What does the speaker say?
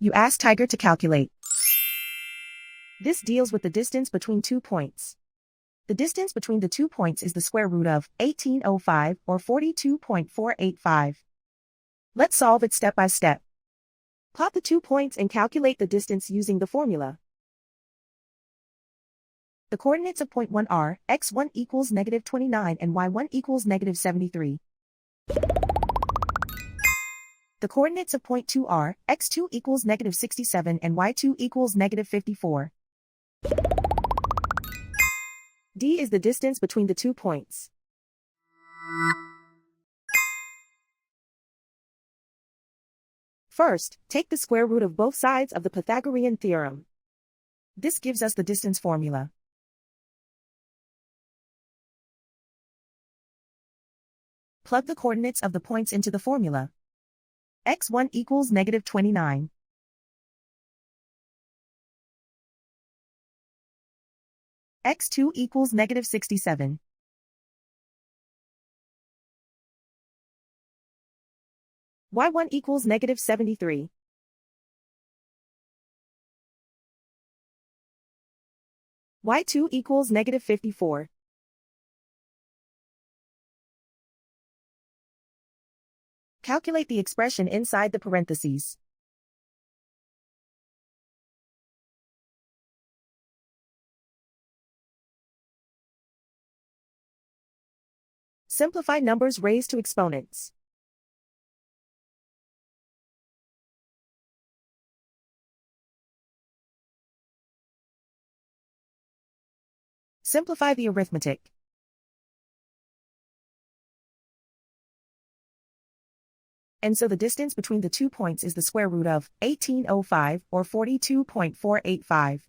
You ask Tiger to calculate. This deals with the distance between 2 points. The distance between the 2 points is the square root of 1805 or 42.485. Let's solve it step by step. Plot the 2 points and calculate the distance using the formula. The coordinates of point 1 are x1 equals -29 and y1 equals -73. The coordinates of point 2 are x2 equals -67 and y2 equals -54. D is the distance between the 2 points. First, take the square root of both sides of the Pythagorean theorem. This gives us the distance formula. Plug the coordinates of the points into the formula. x1 equals -29. x2 equals -67. y1 equals -73. y2 equals -54. Calculate the expression inside the parentheses. Simplify numbers raised to exponents. Simplify the arithmetic. And so the distance between the 2 points is the square root of 1805 or 42.485.